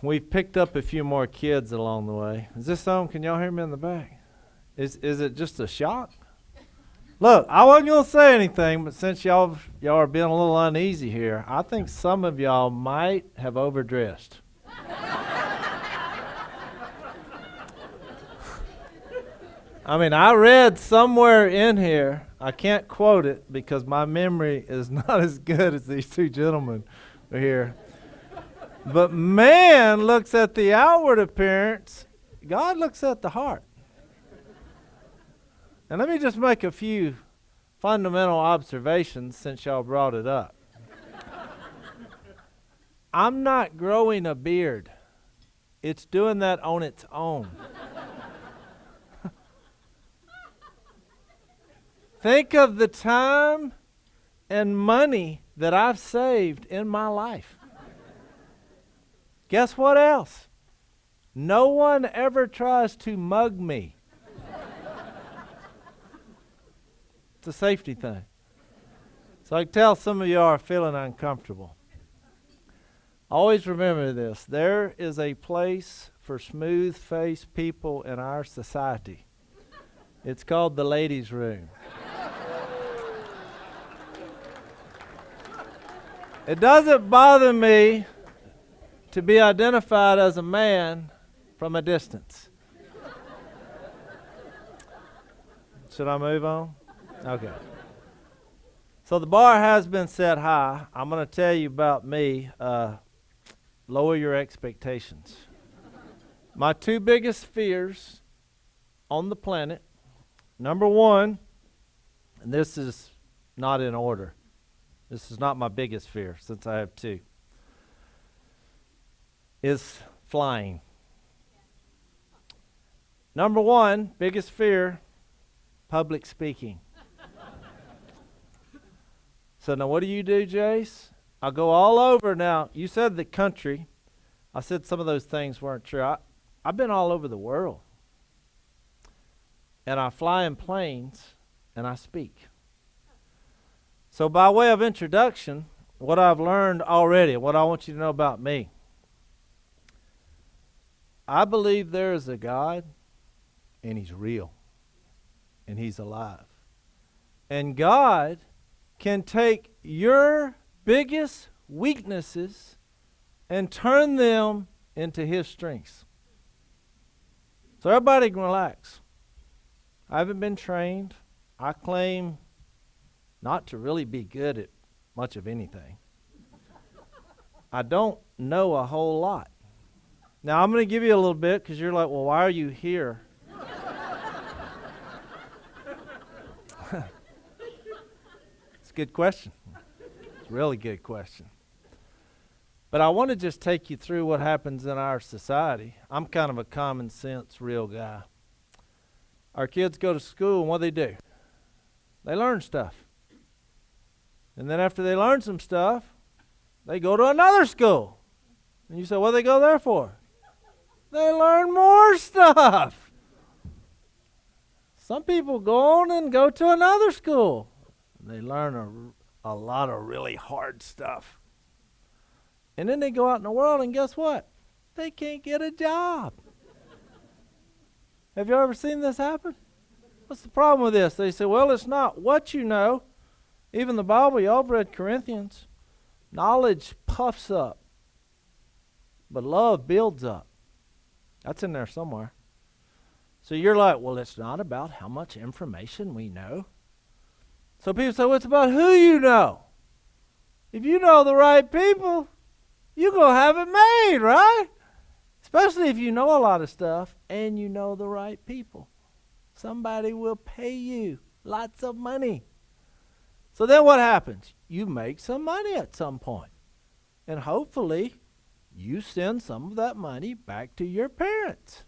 we've picked up a few more kids along the way. Is this on? Can y'all hear me in the back? Is it just a shock? Look, I wasn't going to say anything, but since y'all are being a little uneasy here, I think some of y'all might have overdressed. I mean, I read somewhere in here, I can't quote it because my memory is not as good as these two gentlemen here. But man looks at the outward appearance, God looks at the heart. And let me just make a few fundamental observations since y'all brought it up. I'm not growing a beard. It's doing that on its own. Think of the time and money that I've saved in my life. Guess what else? No one ever tries to mug me. It's a safety thing. So I can tell some of you are feeling uncomfortable. Always remember this. There is a place for smooth-faced people in our society. It's called the ladies' room. It doesn't bother me to be identified as a man from a distance. Should I move on? Okay. So the bar has been set high. I'm going to tell you about me. Lower your expectations. My two biggest fears on the planet, number one, and this is not in order. This is not my biggest fear, since I have two, is flying. Number one, biggest fear, public speaking. So now what do you do, Jase? I'll go all over now. You said the country. I said some of those things weren't true. I've been all over the world. And I fly in planes and I speak. So by way of introduction, what I've learned already, what I want you to know about me. I believe there is a God, and He's real, and He's alive. And God can take your biggest weaknesses and turn them into His strengths. So everybody can relax. I haven't been trained. I claim not to really be good at much of anything. I don't know a whole lot. Now, I'm going to give you a little bit because you're like, well, why are you here? It's a good question. It's a really good question. But I want to just take you through what happens in our society. I'm kind of a common sense, real guy. Our kids go to school, and what do? They learn stuff. And then after they learn some stuff, they go to another school. And you say, what do they go there for? They learn more stuff. Some people go on and go to another school. And they learn a lot of really hard stuff. And then they go out in the world, and guess what? They can't get a job. Have you ever seen this happen? What's the problem with this? They say, well, it's not what you know. Even the Bible, y'all have read Corinthians. Knowledge puffs up, but love builds up. That's in there somewhere. So you're like, well, it's not about how much information we know. So people say, well, it's about who you know. If you know the right people, you're going to have it made, right? Especially if you know a lot of stuff and you know the right people. Somebody will pay you lots of money. So then what happens? You make some money at some point. And hopefully, you send some of that money back to your parents.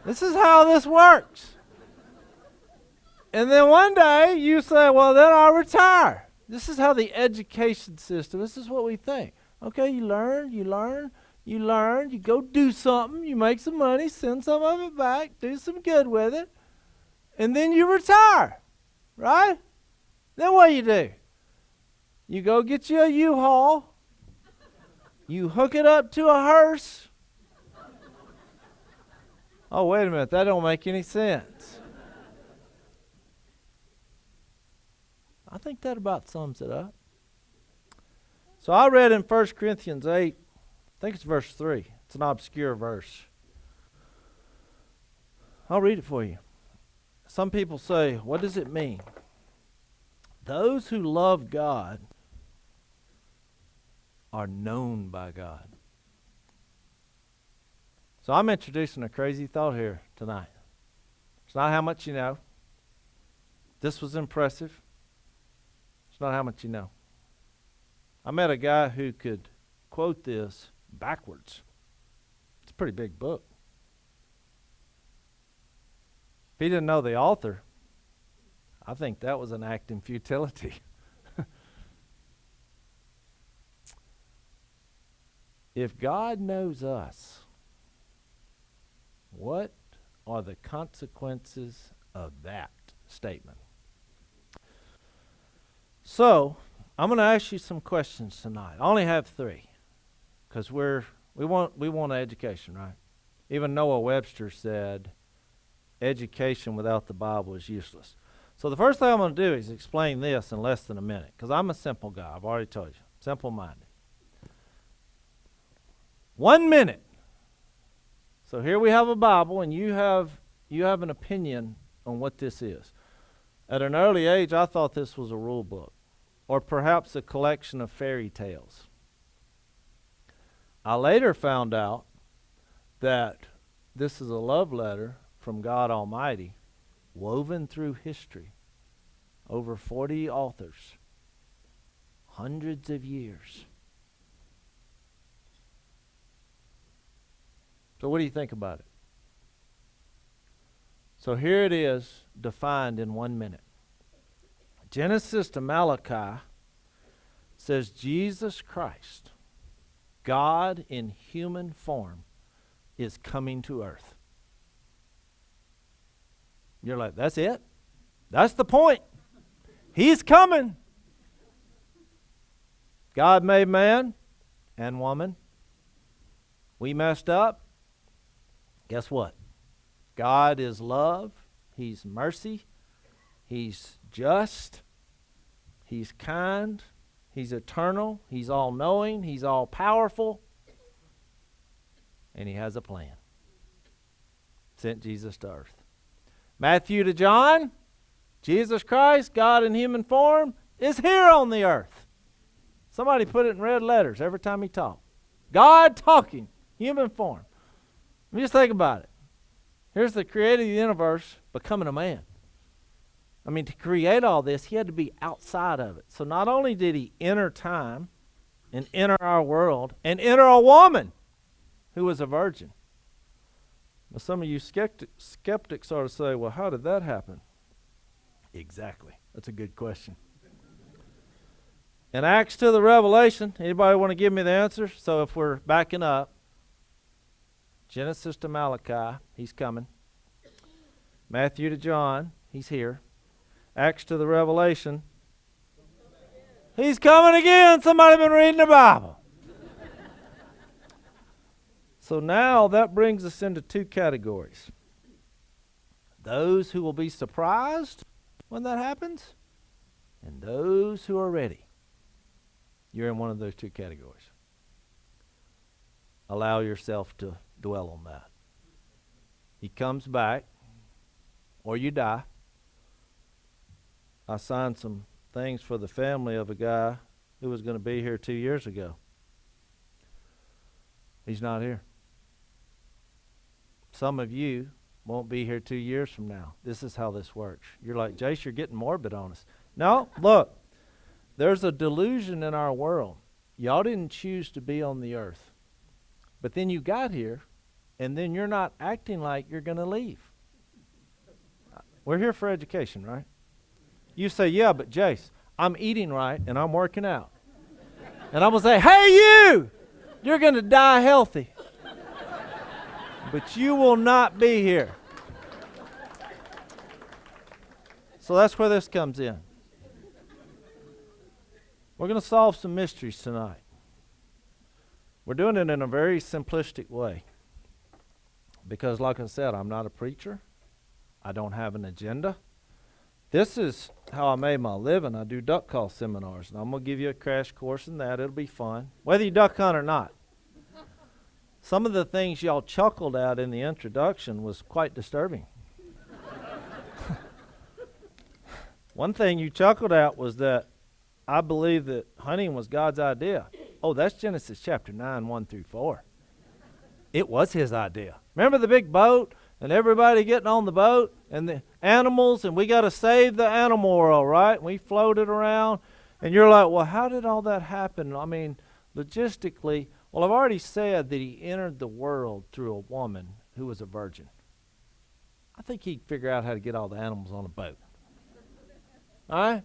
This is how this works. And then one day, you say, well, then I'll retire. This is how the education system, this is what we think. Okay, you learn, you go do something, you make some money, send some of it back, do some good with it, and then you retire, right? Then what do? You go get you a U-Haul, You hook it up to a hearse. Oh, wait a minute. That don't make any sense. I think that about sums it up. So I read in 1 Corinthians 8, I think it's verse 3. It's an obscure verse. I'll read it for you. Some people say, what does it mean? Those who love God are known by God. So I'm introducing a crazy thought here tonight. It's not how much you know. This was impressive. It's not how much you know. I met a guy who could quote this backwards. It's a pretty big book. If he didn't know the author, I think that was an act in futility. If God knows us, what are the consequences of that statement? So, I'm going to ask you some questions tonight. I only have 3, because we want education, right? Even Noah Webster said, education without the Bible is useless. So the first thing I'm going to do is explain this in less than a minute, because I'm a simple guy. I've already told you, simple-minded. 1 minute. So here we have a Bible, and you have an opinion on what this is. At an early age, I thought this was a rule book, or perhaps a collection of fairy tales. I later found out that this is a love letter from God Almighty, woven through history, over 40 authors, hundreds of years. So what do you think about it? So here it is, defined in 1 minute. Genesis to Malachi says Jesus Christ, God in human form, is coming to earth. You're like, that's it? That's the point. He's coming. God made man and woman. We messed up. Guess what? God is love. He's mercy. He's just. He's kind. He's eternal. He's all-knowing. He's all-powerful. And he has a plan. Sent Jesus to earth. Matthew to John, Jesus Christ, God in human form, is here on the earth. Somebody put it in red letters every time he talked. God talking, human form. Let me just think about it. Here's the creator of the universe becoming a man. I mean, to create all this, he had to be outside of it. So not only did he enter time and enter our world and enter a woman who was a virgin. Now, some of you skeptics ought to say, well, how did that happen? Exactly. That's a good question. In Acts to the Revelation, anybody want to give me the answer? So if we're backing up, Genesis to Malachi, he's coming. Matthew to John, he's here. Acts to the Revelation, he's coming again. Somebody been reading the Bible. So now that brings us into 2 categories. Those who will be surprised when that happens, and those who are ready. You're in one of those 2 categories. Allow yourself to dwell on that. He comes back, or you die. I signed some things for the family of a guy who was going to be here 2 years ago. He's not here. Some of you won't be here 2 years from now. This is how this works. You're like, Jase, you're getting morbid on us. No, look, there's a delusion in our world. Y'all didn't choose to be on the earth. But then you got here, and then you're not acting like you're going to leave. We're here for education, right? You say, yeah, but Jase, I'm eating right, and I'm working out. And I'm going to say, hey, you're going to die healthy. But you will not be here. So that's where this comes in. We're going to solve some mysteries tonight. We're doing it in a very simplistic way. Because like I said, I'm not a preacher. I don't have an agenda. This is how I made my living. I do duck call seminars, and I'm going to give you a crash course in that. It'll be fun, whether you duck hunt or not. Some of the things y'all chuckled at in the introduction was quite disturbing. One thing you chuckled at was that I believe that hunting was God's idea. Oh, that's Genesis chapter 9, 1 through 4. It was his idea. Remember the big boat and everybody getting on the boat and the animals, and we got to save the animal world, right? We floated around, and you're like, well, how did all that happen? I mean, logistically, well, I've already said that he entered the world through a woman who was a virgin. I think he'd figure out how to get all the animals on a boat. All right?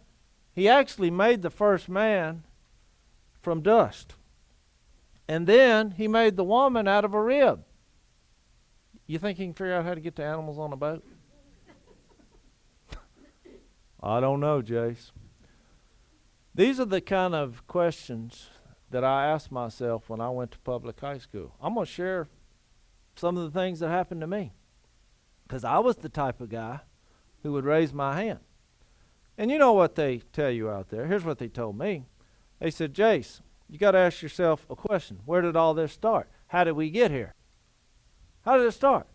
He actually made the first man from dust. And then he made the woman out of a rib. You think he can figure out how to get the animals on a boat? I don't know, Jase. These are the kind of questions that I asked myself when I went to public high school. I'm going to share some of the things that happened to me, because I was the type of guy who would raise my hand. And you know what they tell you out there. Here's what they told me. They said, Jase, you got to ask yourself a question. Where did all this start? How did we get here? How did it start?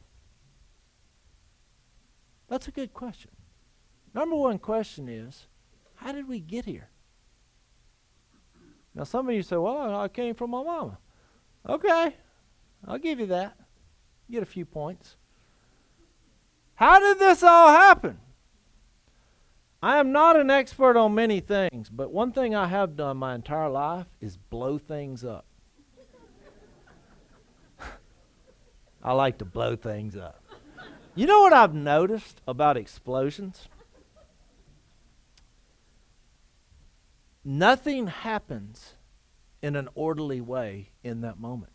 That's a good question. Number one question is, how did we get here? Now, some of you say, well, I came from my mama. Okay, I'll give you that. You get a few points. How did this all happen? I am not an expert on many things, but one thing I have done my entire life is blow things up. I like to blow things up. You know what I've noticed about explosions? Nothing happens in an orderly way in that moment.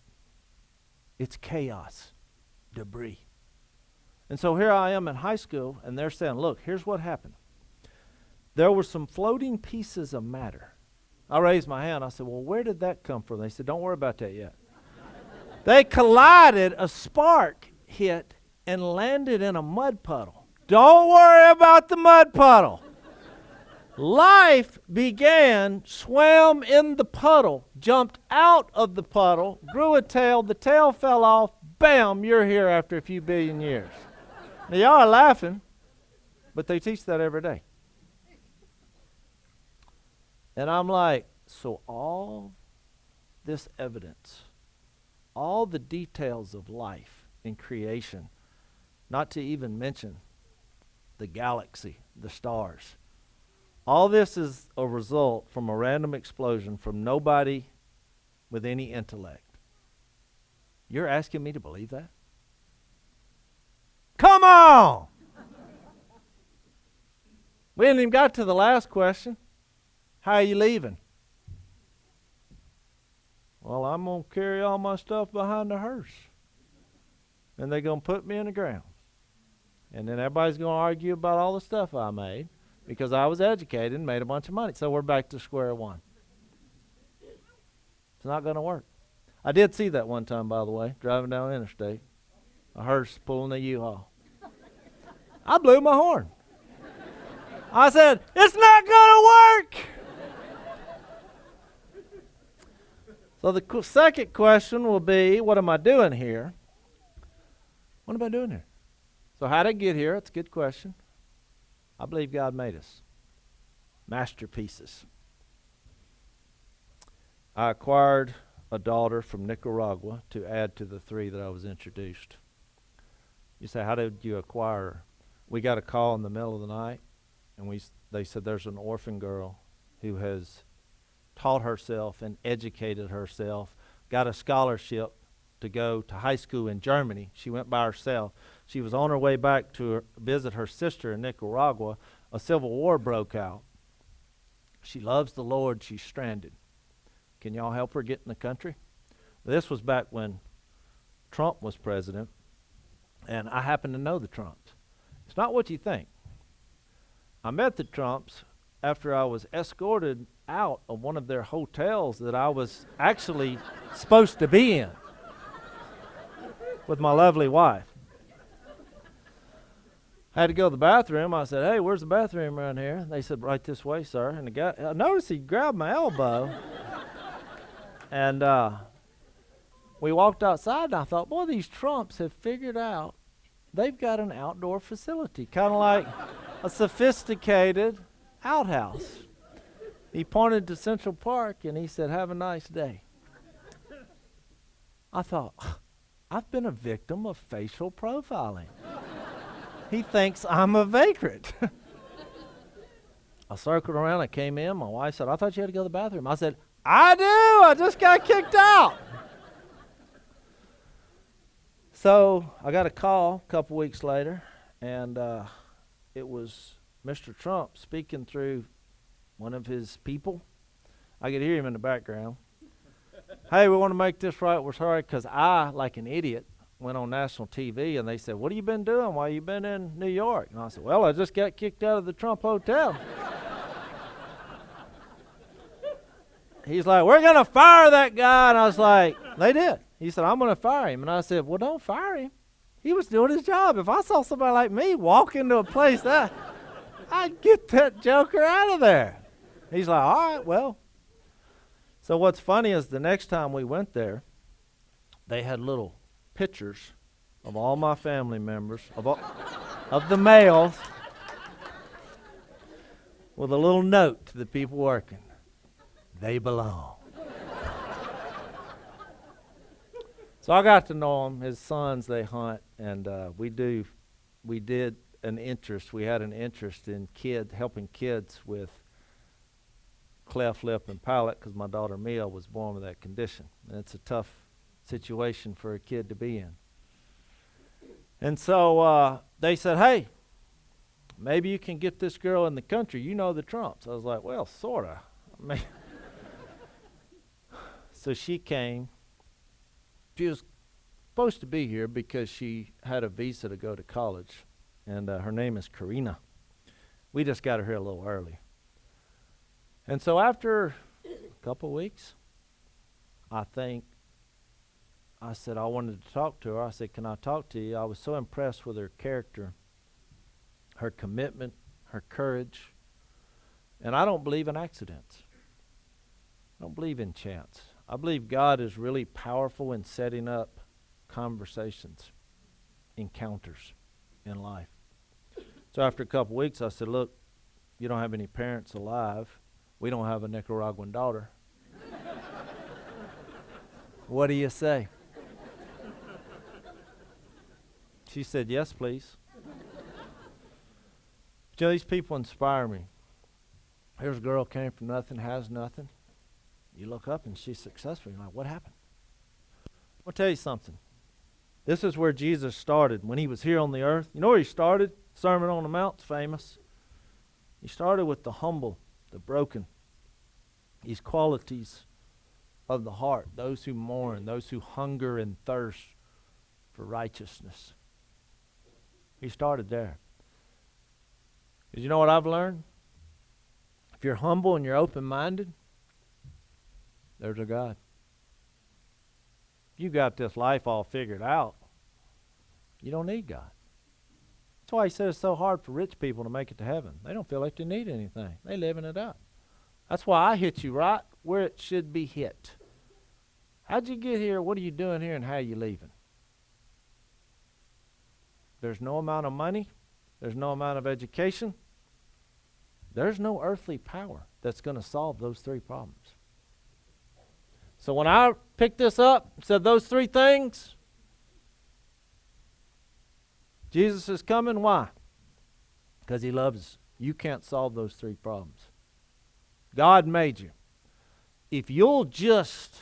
It's chaos, debris. And so here I am in high school, and they're saying, look, here's what happened. There were some floating pieces of matter. I raised my hand. I said, well, where did that come from? They said, don't worry about that yet. They collided, a spark hit, and landed in a mud puddle. Don't worry about the mud puddle. Life began, swam in the puddle, jumped out of the puddle, grew a tail, the tail fell off, bam, you're here after a few billion years. Now, y'all are laughing, but they teach that every day. And I'm like, so all this evidence, all the details of life in creation, not to even mention the galaxy, the stars, all this is a result from a random explosion from nobody with any intellect. You're asking me to believe that? Come on! We hadn't even got to the last question. How are you leaving? Well, I'm going to carry all my stuff behind the hearse. And they're going to put me in the ground. And then everybody's going to argue about all the stuff I made because I was educated and made a bunch of money. So we're back to square one. It's not going to work. I did see that one time, by the way, driving down the interstate. A hearse pulling a U-Haul. I blew my horn. I said, it's not going to work. So the second question will be, what am I doing here? What am I doing here? So how did I get here? That's a good question. I believe God made us masterpieces. I acquired a daughter from Nicaragua to add to the three that I was introduced. You say, how did you acquire her? We got a call in the middle of the night, and they said there's an orphan girl who has taught herself and educated herself, got a scholarship to go to high school in Germany. She went by herself. She was on her way back to visit her sister in Nicaragua. A civil war broke out. She loves the Lord. She's stranded. Can y'all help her get in the country? This was back when Trump was president, and I happen to know the Trumps. It's not what you think. I met the Trumps after I was escorted out of one of their hotels that I was actually supposed to be in with my lovely wife. I had to go to the bathroom. I said, "Hey, where's the bathroom around here?" They said, "Right this way, sir." And the guy, I noticed he grabbed my elbow. And we walked outside, and I thought, boy, these Trumps have figured out they've got an outdoor facility, kind of like a sophisticated outhouse. He pointed to Central Park, and he said, "Have a nice day." I thought, I've been a victim of facial profiling. He thinks I'm a vagrant. I circled around, I came in, my wife said, "I thought you had to go to the bathroom." I said, "I do, I just got kicked out." So I got a call a couple weeks later, and it was Mr. Trump speaking through one of his people. I could hear him in the background. "Hey, we want to make this right. We're sorry," because I, like an idiot, went on national TV, and they said, "What have you been doing while you've been in New York?" And I said, "Well, I just got kicked out of the Trump Hotel." He's like, "We're going to fire that guy." And I was like, "They did." He said, "I'm going to fire him." And I said, "Well, don't fire him. He was doing his job. If I saw somebody like me walk into a place, I'd get that joker out of there." He's like, "All right, well." So what's funny is the next time we went there, they had little pictures of all my family members, of the males, with a little note to the people working. They belong. So I got to know him. His sons, they hunt, and we did an interest. We had an interest in helping kids with cleft lip and palate, because my daughter Mia was born with that condition. And it's a tough situation for a kid to be in. And so they said, "Hey, maybe you can get this girl in the country. You know the Trumps." I was like, "Well, sorta." So she came. She was supposed to be here because she had a visa to go to college, and her name is Karina. We just got her here a little early. And so after a couple weeks, I said I wanted to talk to her. I said, "Can I talk to you?" I was so impressed with her character, her commitment, her courage. And I don't believe in accidents. I don't believe in chance. I believe God is really powerful in setting up conversations, encounters in life. So after a couple weeks, I said, "Look, you don't have any parents alive. We don't have a Nicaraguan daughter. What do you say?" She said, "Yes, please." You know, these people inspire me. Here's a girl came from nothing, has nothing. You look up and she's successful. You're like, what happened? I'll tell you something. This is where Jesus started when he was here on the earth. You know where he started? Sermon on the Mount's famous. He started with the humble, the broken. These qualities of the heart, those who mourn, those who hunger and thirst for righteousness. He started there. Because you know what I've learned? If you're humble and you're open-minded, there's a God. You got this life all figured out. You don't need God. That's why he said it's so hard for rich people to make it to heaven. They don't feel like they need anything. They living it up. That's why I hit you right where it should be hit. How'd you get here? What are you doing here? And how are you leaving? There's no amount of money. There's no amount of education. There's no earthly power that's going to solve those three problems. So when I picked this up, said those three things, Jesus is coming. Why? Because he loves us. You can't solve those three problems. God made you. If you'll just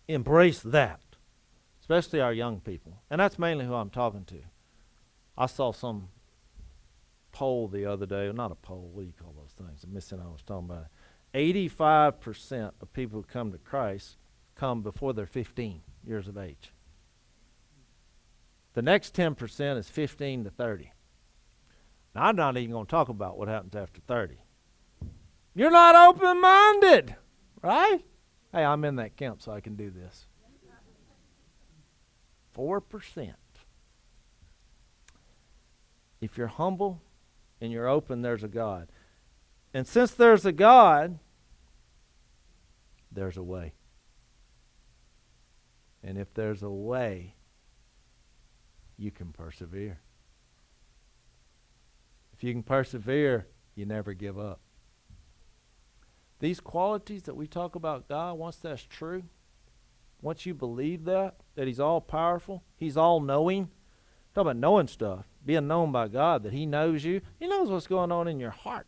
embrace that, especially our young people, and that's mainly who I'm talking to. I saw some poll the other day, not a poll, what do you call those things? I'm missing I was talking about. 85% of people who come to Christ come before they're 15 years of age. The next 10% is 15 to 30. Now, I'm not even going to talk about what happens after 30. You're not open-minded, right? Hey, I'm in that camp so I can do this. 4%. If you're humble and you're open, there's a God. And since there's a God, there's a way. And if there's a way, you can persevere. If you can persevere, you never give up. These qualities that we talk about God, once that's true, once you believe that He's all powerful, He's all knowing, talk about knowing stuff, being known by God, that He knows you. He knows what's going on in your heart,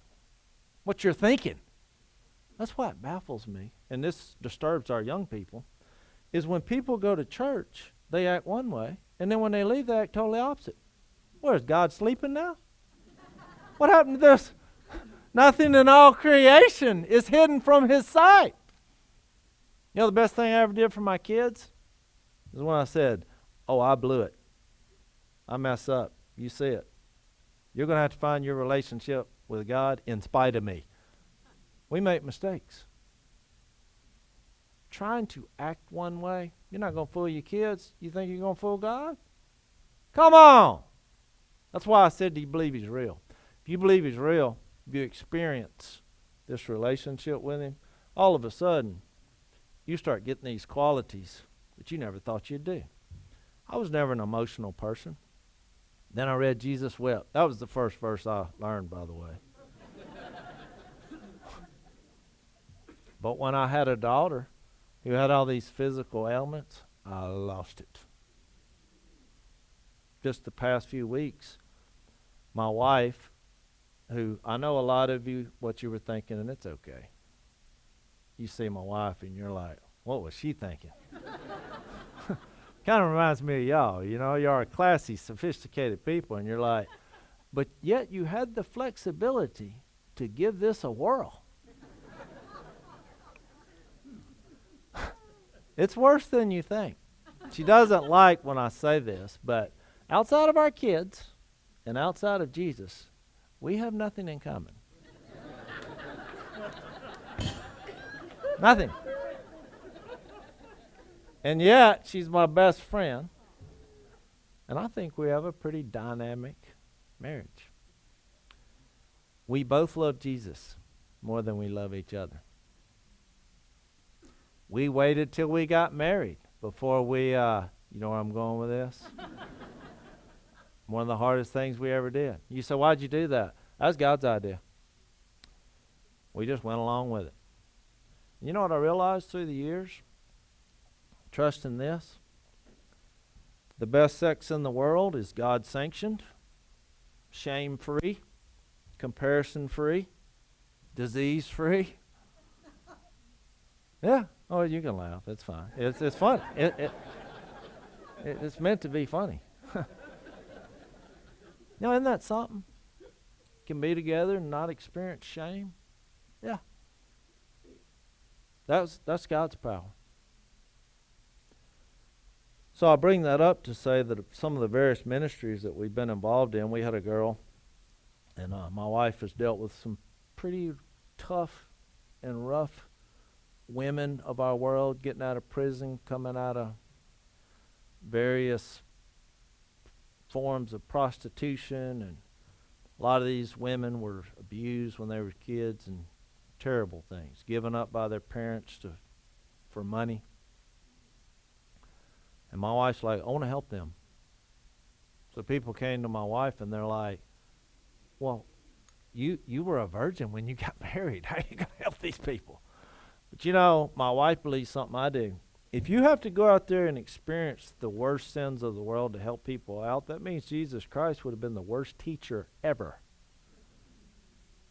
what you're thinking. That's why it baffles me, and this disturbs our young people, is when people go to church, they act one way, and then when they leave, they act totally opposite. Where, is God sleeping now? What happened to this? Nothing in all creation is hidden from His sight. You know the best thing I ever did for my kids is when I said, oh, I blew it. I mess up. You see it. You're going to have to find your relationship with God in spite of me. We make mistakes. Trying to act one way, you're not going to fool your kids. You think you're going to fool God? Come on. That's why I said, do you believe He's real? If you believe He's real, if you experience this relationship with Him, all of a sudden, you start getting these qualities that you never thought you'd do. I was never an emotional person. Then I read Jesus Wept. That was the first verse I learned, by the way. But when I had a daughter who had all these physical ailments, I lost it. Just the past few weeks, my wife, who I know a lot of you, what you were thinking, and it's okay. You see my wife and you're like, what was she thinking? Kind of reminds me of y'all. You know, you are classy, sophisticated people, and you're like, but yet you had the flexibility to give this a whirl. It's worse than you think. She doesn't like when I say this, but outside of our kids and outside of Jesus, we have nothing in common. Nothing. And yet, she's my best friend. And I think we have a pretty dynamic marriage. We both love Jesus more than we love each other. We waited till we got married before we, you know where I'm going with this? One of the hardest things we ever did. You say, why'd you do that? That was God's idea. We just went along with it. You know what I realized through the years? Trusting this. The best sex in the world is God-sanctioned, shame-free, comparison-free, disease-free. Yeah. Oh, you can laugh. It's fine. It's fun. It's meant to be funny. You know, isn't that something? Can be together and not experience shame. Yeah. That's God's power. So I bring that up to say that some of the various ministries that we've been involved in, we had a girl, and my wife has dealt with some pretty tough and rough women of our world, getting out of prison, coming out of various forms of prostitution, and a lot of these women were abused when they were kids, and terrible things, given up by their parents for money. And my wife's like, I want to help them. So people came to my wife and they're like, well, you were a virgin when you got married. How are you going to help these people? But you know, my wife believes something I do. If you have to go out there and experience the worst sins of the world to help people out, that means Jesus Christ would have been the worst teacher ever.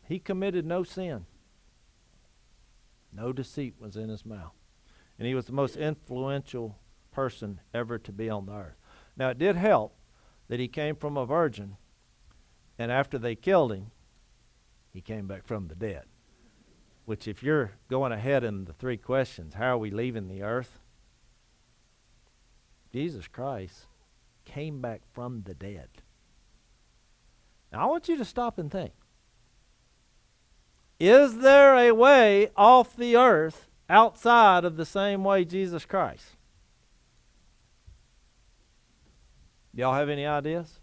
He committed no sin. No deceit was in his mouth. And he was the most influential person ever to be on the earth. Now, it did help that he came from a virgin, and after they killed him, he came back from the dead. Which, if you're going ahead in the three questions, how are we leaving the earth? Jesus Christ came back from the dead. Now, I want you to stop and think. Is there a way off the earth outside of the same way Jesus Christ? Y'all have any ideas?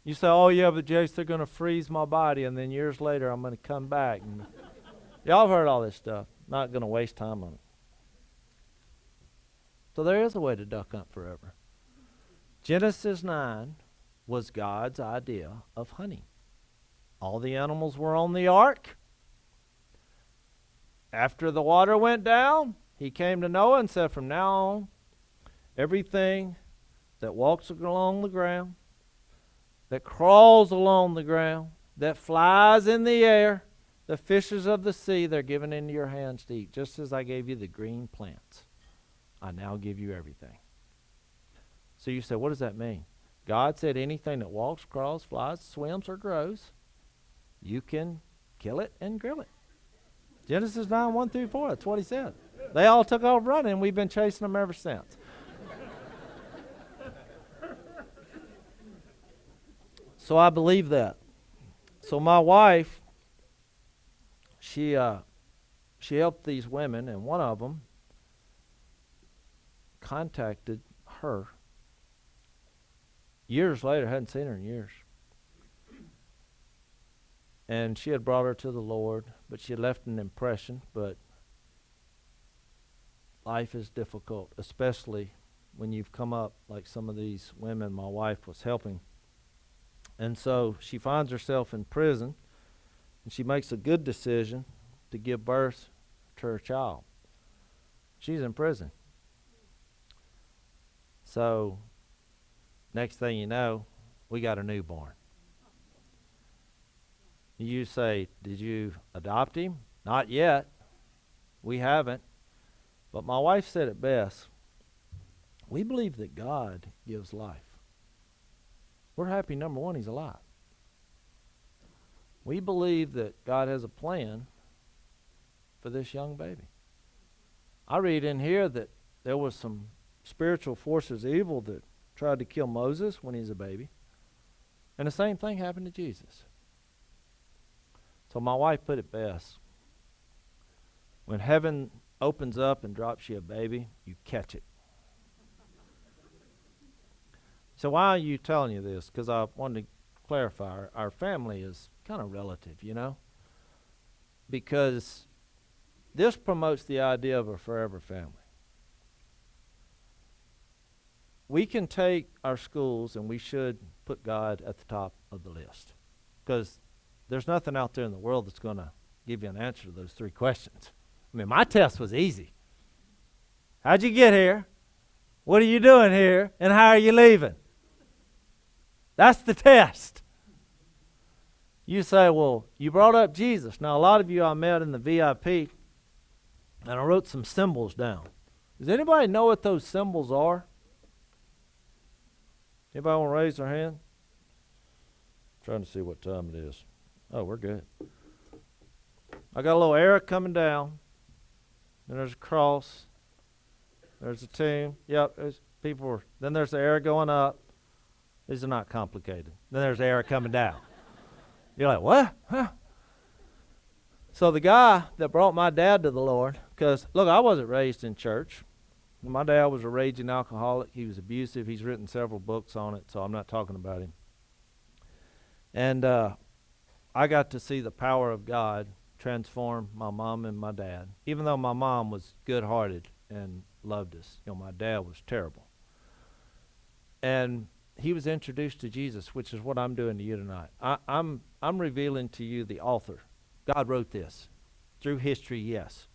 You say, oh yeah, but Jase, they're going to freeze my body, and then years later I'm going to come back. And y'all have heard all this stuff. Not going to waste time on it. So there is a way to duck hunt forever. Genesis 9 was God's idea of hunting. All the animals were on the ark. After the water went down, he came to Noah and said, from now on, everything that walks along the ground, that crawls along the ground, that flies in the air, the fishes of the sea, they're given into your hands to eat. Just as I gave you the green plants, I now give you everything. So you say, what does that mean? God said anything that walks, crawls, flies, swims, or grows, you can kill it and grill it. Genesis 9, 1 through 4, that's what he said. They all took off running, and we've been chasing them ever since. So I believe that. So my wife, she helped these women, and one of them contacted her years later. Hadn't seen her in years. And she had brought her to the Lord, but she had left an impression. But life is difficult, especially when you've come up like some of these women my wife was helping. And so she finds herself in prison, and she makes a good decision to give birth to her child. She's in prison. So next thing you know, we got a newborn. You say, did you adopt him? Not yet. We haven't. But my wife said it best. We believe that God gives life. We're happy, number one, he's alive. We believe that God has a plan for this young baby. I read in here that there was some spiritual forces evil that tried to kill Moses when he was a baby. And the same thing happened to Jesus. So my wife put it best. When heaven opens up and drops you a baby, you catch it. So why are you telling you this? Because I wanted to clarify. Our family is kind of relative, you know? Because this promotes the idea of a forever family. We can take our schools and we should put God at the top of the list. Because there's nothing out there in the world that's going to give you an answer to those three questions. I mean, my test was easy. How'd you get here? What are you doing here? And how are you leaving? That's the test. You say, well, you brought up Jesus. Now, a lot of you I met in the VIP, and I wrote some symbols down. Does anybody know what those symbols are? Anybody want to raise their hand? I'm trying to see what time it is. Oh, we're good. I got a little arrow coming down. Then there's a cross. There's a tomb. Yep, there's people. Then there's the arrow going up. These are not complicated. Then there's the arrow coming down. You're like, what? Huh? So the guy that brought my dad to the Lord, because, look, I wasn't raised in church. My dad was a raging alcoholic. He was abusive. He's written several books on it, so I'm not talking about him. And I got to see the power of God transform my mom and my dad. Even though my mom was good-hearted and loved us, my dad was terrible. And he was introduced to Jesus, which is what I'm doing to you tonight. I'm revealing to you the author. God wrote this. Through history, yes.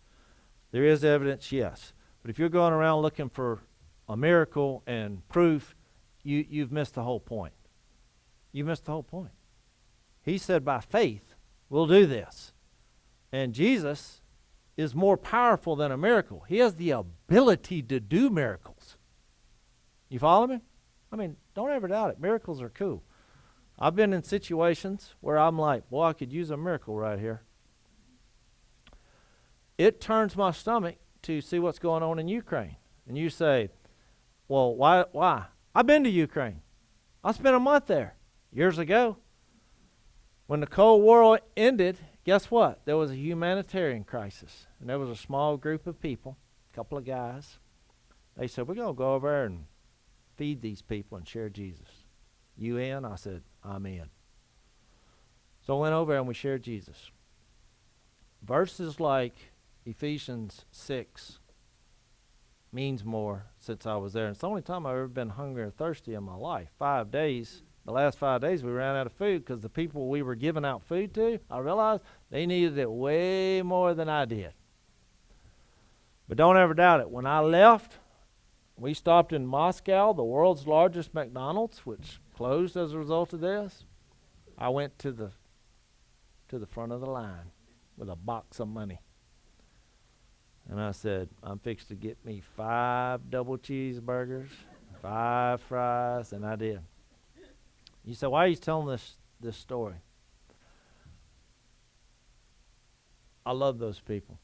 There is evidence, yes. But if you're going around looking for a miracle and proof, you've missed the whole point. You missed the whole point. He said by faith, we'll do this. And Jesus is more powerful than a miracle. He has the ability to do miracles. You follow me? I mean, don't ever doubt it. Miracles are cool. I've been in situations where I'm like, boy, I could use a miracle right here. It turns my stomach to see what's going on in Ukraine. And you say, well, why? I've been to Ukraine. I spent a month there years ago. When the Cold War ended Guess what? There was a humanitarian crisis, and there was a small group of people, a couple of guys. They said, we're going to go over there and feed these people and share Jesus. You in? I said, I'm in. So I went over there and we shared Jesus. Verses like Ephesians 6 means more since I was there. It's the only time I've ever been hungry or thirsty in my life. 5 days. The last 5 days we ran out of food because the people we were giving out food to, I realized they needed it way more than I did. But don't ever doubt it. When I left, we stopped in Moscow, the world's largest McDonald's, which closed as a result of this. I went to the front of the line with a box of money. And I said, I'm fixed to get me 5 double cheeseburgers, 5 fries, and I did. You say, why are you telling this story? I love those people.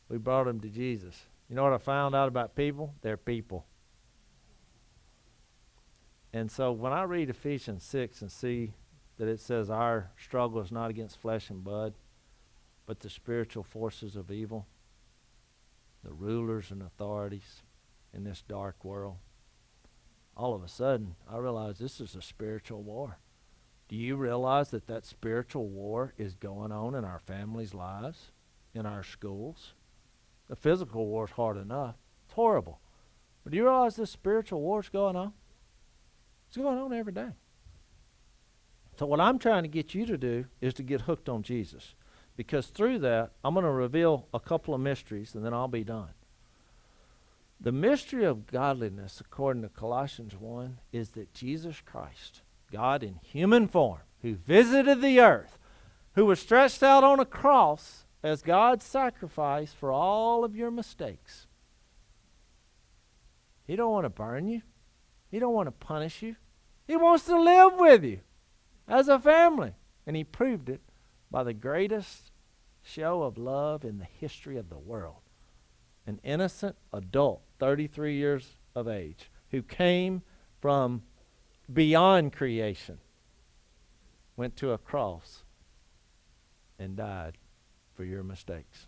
We brought them to Jesus. You know what I found out about people? They're people. And so when I read Ephesians 6 and see that it says our struggle is not against flesh and blood, but the spiritual forces of evil, the rulers and authorities in this dark world, all of a sudden I realize this is a spiritual war. Do you realize that spiritual war is going on in our families' lives, in our schools? The physical war is hard enough. It's horrible. But do you realize this spiritual war is going on? It's going on every day. So what I'm trying to get you to do is to get hooked on Jesus. Because through that, I'm going to reveal a couple of mysteries, and then I'll be done. The mystery of godliness, according to Colossians 1, is that Jesus Christ, God in human form, who visited the earth, who was stretched out on a cross as God's sacrifice for all of your mistakes. He don't want to burn you. He don't want to punish you. He wants to live with you as a family. And he proved it by the greatest show of love in the history of the world. An innocent adult, 33 years of age, who came from beyond creation, went to a cross and died for your mistakes.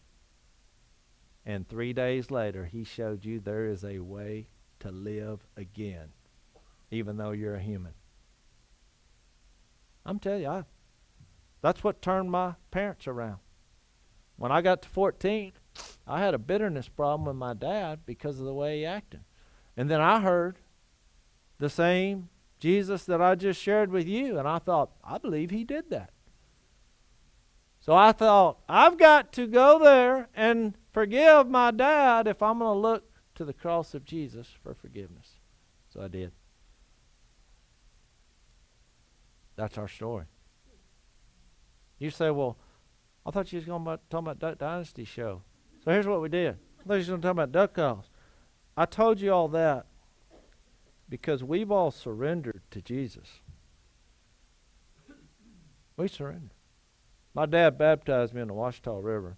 And 3 days later, he showed you there is a way to live again, even though you're a human. I'm telling you, that's what turned my parents around. When I got to 14, I had a bitterness problem with my dad because of the way he acted. And then I heard the same Jesus that I just shared with you, and I thought, I believe he did that. So I thought, I've got to go there and forgive my dad if I'm going to look to the cross of Jesus for forgiveness. So I did. That's our story. You say, well, I thought you was going to talk about Duck Dynasty show. So here's what we did. I thought you was going to talk about duck calls. I told you all that because we've all surrendered to Jesus. We surrendered. My dad baptized me in the Washita River.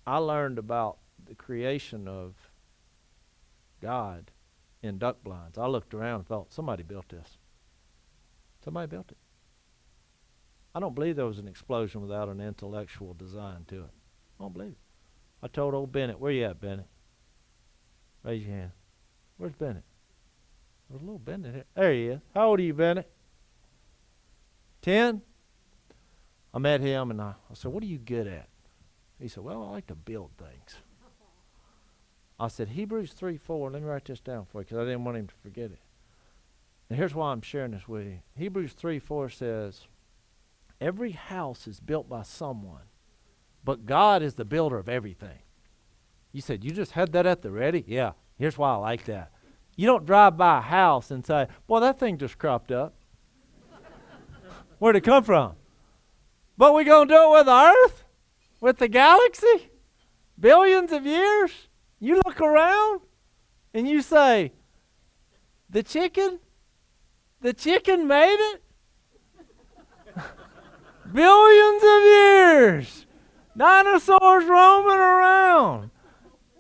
I learned about the creation of God in duck blinds. I looked around and thought, somebody built this. Somebody built it. I don't believe there was an explosion without an intellectual design to it. I don't believe it. I told old Bennett, where you at, Bennett? Raise your hand. Where's Bennett? There's a little Bennett here. There he is. How old are you, Bennett? 10? I met him and I said, what are you good at? He said, well, I like to build things. I said, Hebrews 3:4. Let me write this down for you because I didn't want him to forget it. And here's why I'm sharing this with you. Hebrews 3:4 says, every house is built by someone, but God is the builder of everything. You said, you just had that at the ready? Yeah, here's why I like that. You don't drive by a house and say, boy, that thing just cropped up. Where'd it come from? But we're going to do it with the earth? With the galaxy? Billions of years? You look around and you say, the chicken made it? Billions of years. Dinosaurs roaming around.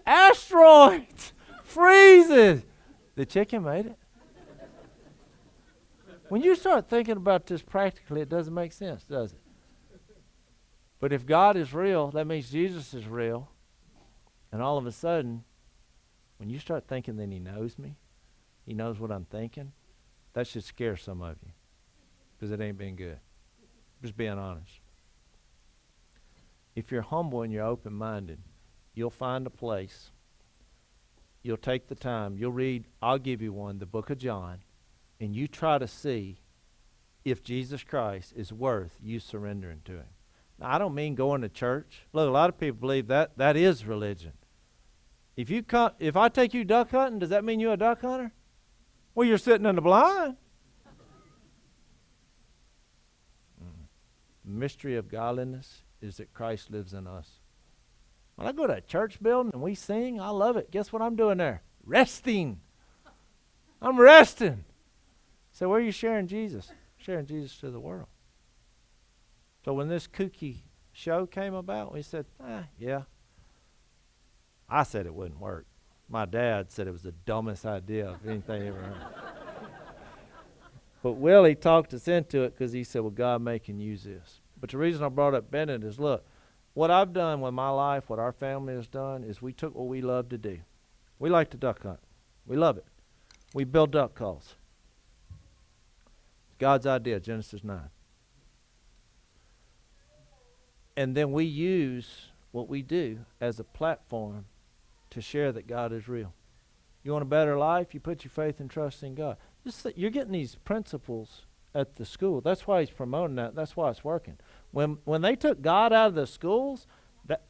Asteroids. Freezes. The chicken made it. When you start thinking about this practically, it doesn't make sense, does it? But if God is real, that means Jesus is real. And all of a sudden, when you start thinking that he knows me, he knows what I'm thinking, that should scare some of you, because it ain't been good. Just being honest. If you're humble and you're open-minded, you'll find a place. You'll take the time. You'll read, I'll give you one, the book of John, and you try to see if Jesus Christ is worth you surrendering to him. Now, I don't mean going to church. Look, a lot of people believe that is religion. If I take you duck hunting, does that mean you're a duck hunter? Well, you're sitting in the blind. The mystery of godliness is that Christ lives in us. When I go to a church building and we sing, I love it. Guess what I'm doing there? Resting. I'm resting. So where are you sharing Jesus? Sharing Jesus to the world. So when this kooky show came about, we said, yeah. I said it wouldn't work. My dad said it was the dumbest idea of anything he ever heard. But Willie talked us into it because he said, well, God may can use this. But the reason I brought up Bennett is, look, what I've done with my life, what our family has done, is we took what we love to do. We like to duck hunt. We love it. We build duck calls. God's idea, Genesis 9. And then we use what we do as a platform to share that God is real. You want a better life? You put your faith and trust in God. You're getting these principles at the school. That's why he's promoting that. That's why it's working. When they took God out of the schools, that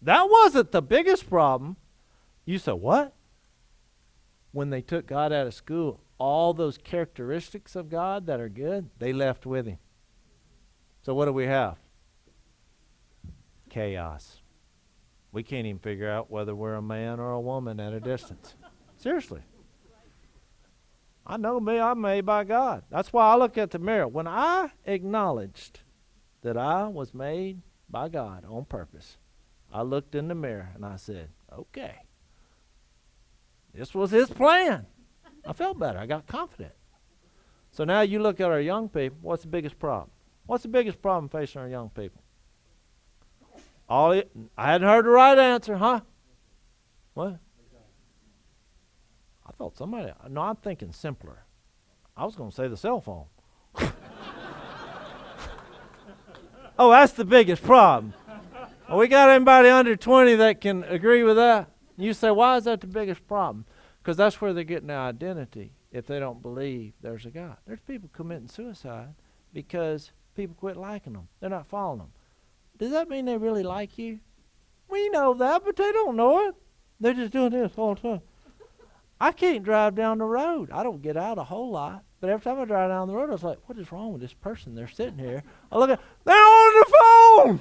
wasn't the biggest problem. You said, what? When they took God out of school, all those characteristics of God that are good, they left with him. So what do we have? Chaos. We can't even figure out whether we're a man or a woman at a distance. Seriously. I know me, I'm made by God. That's why I look at the mirror. When I acknowledged that I was made by God on purpose, I looked in the mirror and I said, okay, this was his plan. I felt better. I got confident. So now you look at our young people, what's the biggest problem? What's the biggest problem facing our young people? I hadn't heard the right answer, huh? What? I thought somebody, no, I'm thinking simpler. I was going to say the cell phone. Oh, that's the biggest problem. Well, we got anybody under 20 that can agree with that? You say, why is that the biggest problem? Because that's where they're getting their identity if they don't believe there's a God. There's people committing suicide because people quit liking them. They're not following them. Does that mean they really like you? We know that, but they don't know it. They're just doing this all the time. I can't drive down the road. I don't get out a whole lot. But every time I drive down the road, I was like, what is wrong with this person? They're sitting here. I look at, they're on the phone!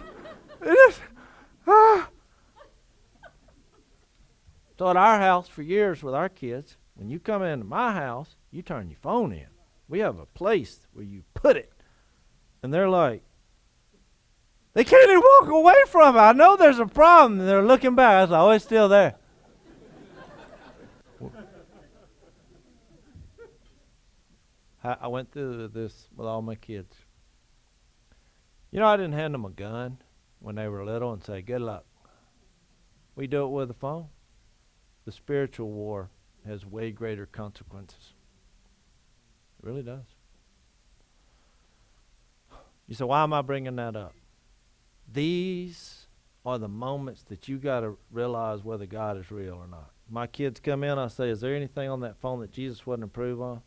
So at our house for years with our kids, when you come into my house, you turn your phone in. We have a place where you put it. And they're like, they can't even walk away from it. I know there's a problem. And they're looking back. I was like, oh, it's still there. I went through this with all my kids. You know, I didn't hand them a gun when they were little and say, good luck. We do it with a phone. The spiritual war has way greater consequences. It really does. You say, why am I bringing that up? These are the moments that you got to realize whether God is real or not. My kids come in, I say, is there anything on that phone that Jesus wouldn't approve on?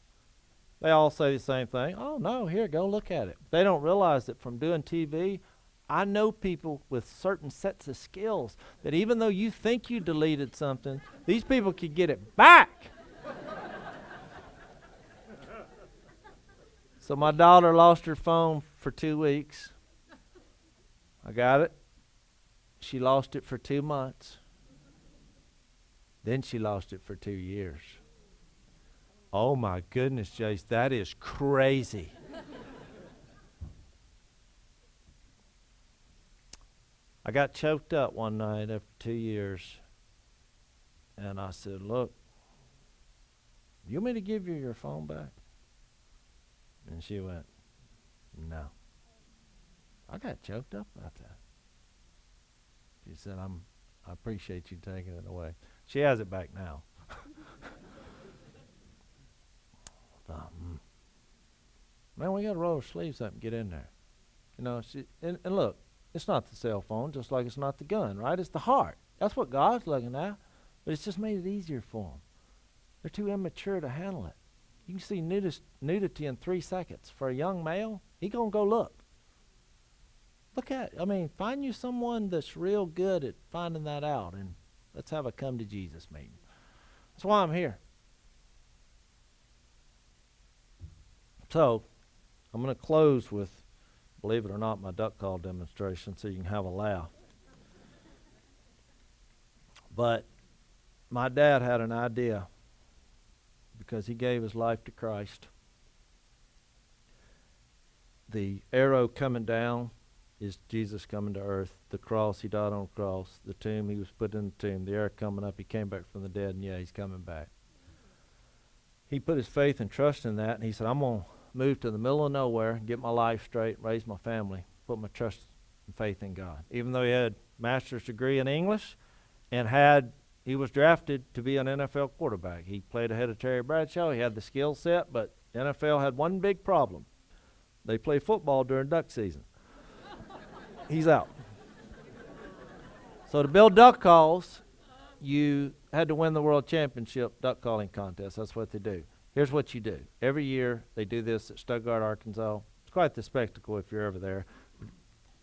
They all say the same thing. Oh, no, here, go look at it. They don't realize that from doing TV, I know people with certain sets of skills that even though you think you deleted something, these people could get it back. So my daughter lost her phone for 2 weeks. I got it. She lost it for 2 months. Then she lost it for 2 years. Oh my goodness, Jase, that is crazy. I got choked up one night after 2 years. And I said, look, you want me to give you your phone back? And she went, no. I got choked up about that. She said, I appreciate you taking it away. She has it back now. Man, we got to roll our sleeves up and get in there. You know, and look, it's not the cell phone, just like it's not the gun, right? It's the heart. That's what God's looking at. But it's just made it easier for them. They're too immature to handle it. You can see nudity in 3 seconds. For a young male, he going to go look. Find you someone that's real good at finding that out, and let's have a come to Jesus meeting. That's why I'm here. So, I'm going to close with, believe it or not, my duck call demonstration so you can have a laugh. But my dad had an idea because he gave his life to Christ. The arrow coming down is Jesus coming to earth. The cross, he died on the cross. The tomb, he was put in the tomb. The arrow coming up, he came back from the dead, and yeah, he's coming back. He put his faith and trust in that, and he said, I'm going to move to the middle of nowhere, get my life straight, raise my family, put my trust and faith in God. Even though he had a master's degree in English and he was drafted to be an NFL quarterback. He played ahead of Terry Bradshaw. He had the skill set, but NFL had one big problem. They play football during duck season. He's out. So to build duck calls, you had to win the world championship duck calling contest. That's what they do. Here's what you do. Every year they do this at Stuttgart, Arkansas. It's quite the spectacle if you're ever there.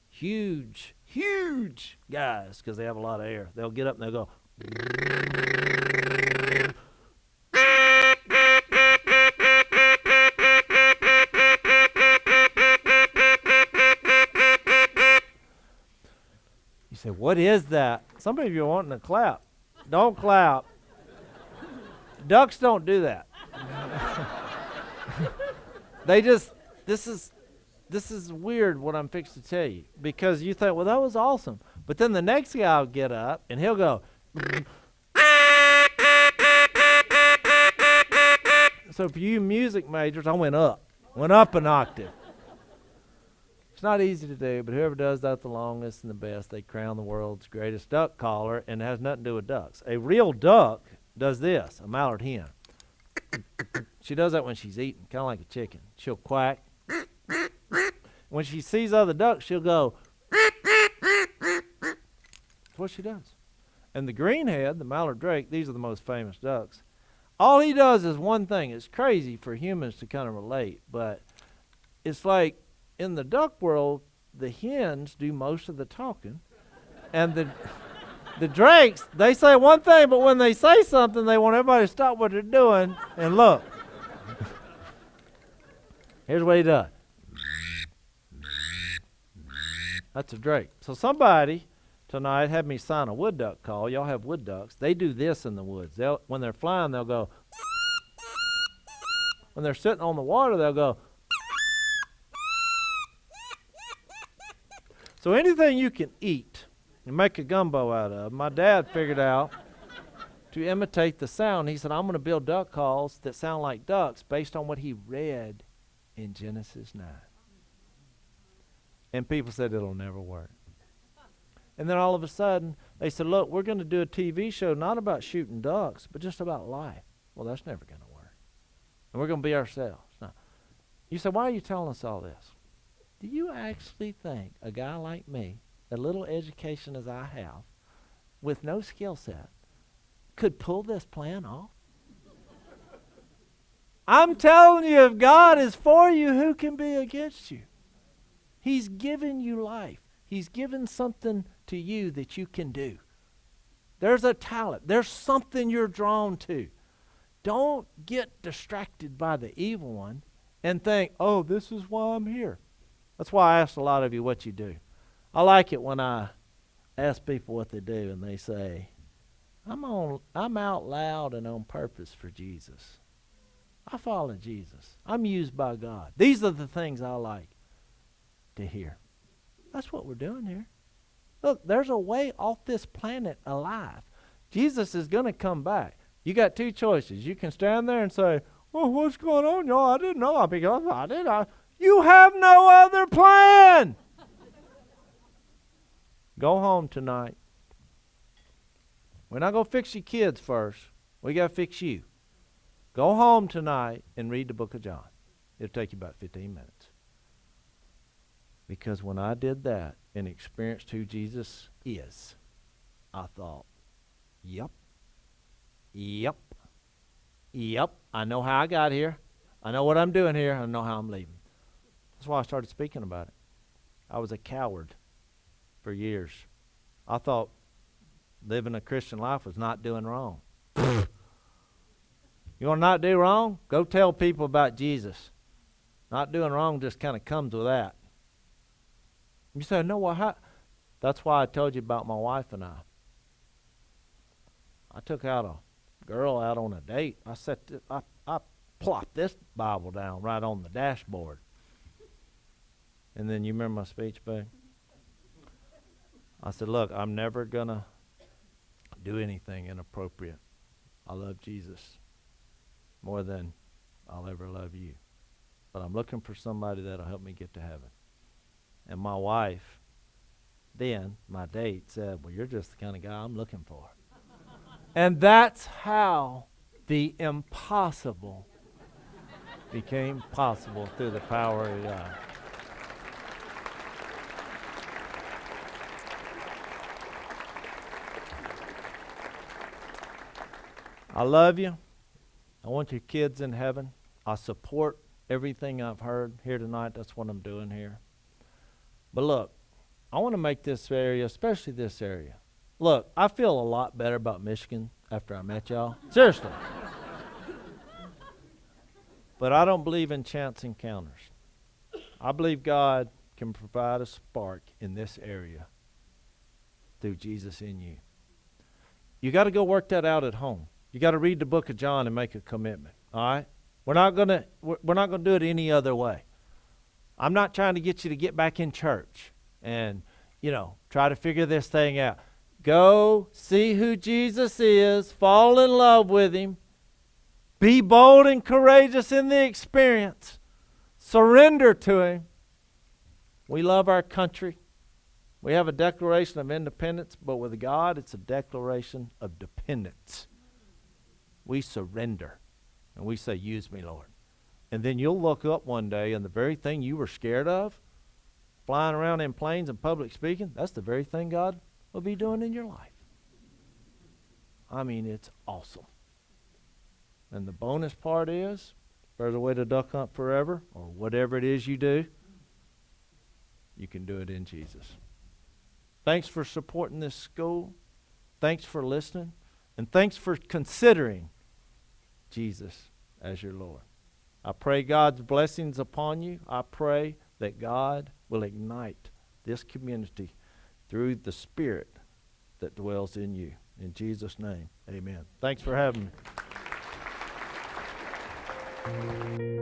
Huge, huge guys, because they have a lot of air. They'll get up and they'll go. You say, what is that? Some of you are wanting to clap. Don't clap. Ducks don't do that. This is weird what I'm fixing to tell you, because you think, well, that was awesome. But then the next guy will get up and he'll go. So for you music majors, I went up an octave. It's not easy to do, but whoever does that the longest and the best, they crown the world's greatest duck caller, and it has nothing to do with ducks. A real duck does this, a mallard hen. She does that when she's eating, kind of like a chicken. She'll quack. When she sees other ducks, she'll go. That's what she does. And the greenhead, the mallard drake, these are the most famous ducks. All he does is one thing. It's crazy for humans to kind of relate, but it's like in the duck world, the hens do most of the talking, and the drakes, they say one thing, but when they say something, they want everybody to stop what they're doing and look. Here's what he does. That's a drake. So somebody tonight had me sign a wood duck call. Y'all have wood ducks. They do this in the woods. When they're flying, they'll go. When they're sitting on the water, they'll go. So anything you can eat and make a gumbo out of, my dad figured out to imitate the sound. He said, I'm going to build duck calls that sound like ducks based on what he read in Genesis 9. And people said it'll never work. And then all of a sudden, they said, look, we're going to do a TV show not about shooting ducks, but just about life. Well, that's never going to work. And we're going to be ourselves. No. You say, why are you telling us all this? Do you actually think a guy like me, a little education as I have, with no skill set, could pull this plan off? I'm telling you, if God is for you, who can be against you? He's given you life. He's given something to you that you can do. There's a talent. There's something you're drawn to. Don't get distracted by the evil one and think, oh, this is why I'm here. That's why I asked a lot of you what you do. I like it when I ask people what they do and they say, I'm out loud and on purpose for Jesus. I follow Jesus. I'm used by God. These are the things I like to hear. That's what we're doing here. Look, there's a way off this planet alive. Jesus is going to come back. You got two choices. You can stand there and say, well, what's going on, y'all? I didn't know. I did. You have no other plan. Go home tonight. We're not going to fix your kids first. We got to fix you. Go home tonight and read the book of John. It'll take you about 15 minutes. Because when I did that and experienced who Jesus is, I thought, yep, I know how I got here. I know what I'm doing here. I know how I'm leaving. That's why I started speaking about it. I was a coward for years. I thought living a Christian life was not doing wrong. You want to not do wrong? Go tell people about Jesus. Not doing wrong just kind of comes with that. You say, no, what? That's why I told you about my wife and I. I took out a girl out on a date. I plopped this Bible down right on the dashboard. And then you remember my speech, babe? I said, look, I'm never going to do anything inappropriate. I love Jesus more than I'll ever love you. But I'm looking for somebody that'll help me get to heaven. And my wife, then, my date, said, well, you're just the kind of guy I'm looking for. And that's how the impossible became possible through the power of God. I love you. I want your kids in heaven. I support everything I've heard here tonight. That's what I'm doing here. But look, I want to make this area, especially this area. Look, I feel a lot better about Michigan after I met y'all. Seriously. But I don't believe in chance encounters. I believe God can provide a spark in this area through Jesus in you. You got to go work that out at home. You got to read the book of John and make a commitment. All right? We're not going to do it any other way. I'm not trying to get you to get back in church and, try to figure this thing out. Go see who Jesus is, fall in love with him, be bold and courageous in the experience, surrender to him. We love our country. We have a declaration of independence, but with God, it's a declaration of dependence. We surrender, and we say, use me, Lord. And then you'll look up one day, and the very thing you were scared of, flying around in planes and public speaking, that's the very thing God will be doing in your life. I mean, it's awesome. And the bonus part is, if there's a way to duck hunt forever, or whatever it is you do, you can do it in Jesus. Thanks for supporting this school. Thanks for listening. And thanks for considering Jesus as your Lord. I pray God's blessings upon you. I pray that God will ignite this community through the Spirit that dwells in you. In Jesus' name, amen. Thanks for having me.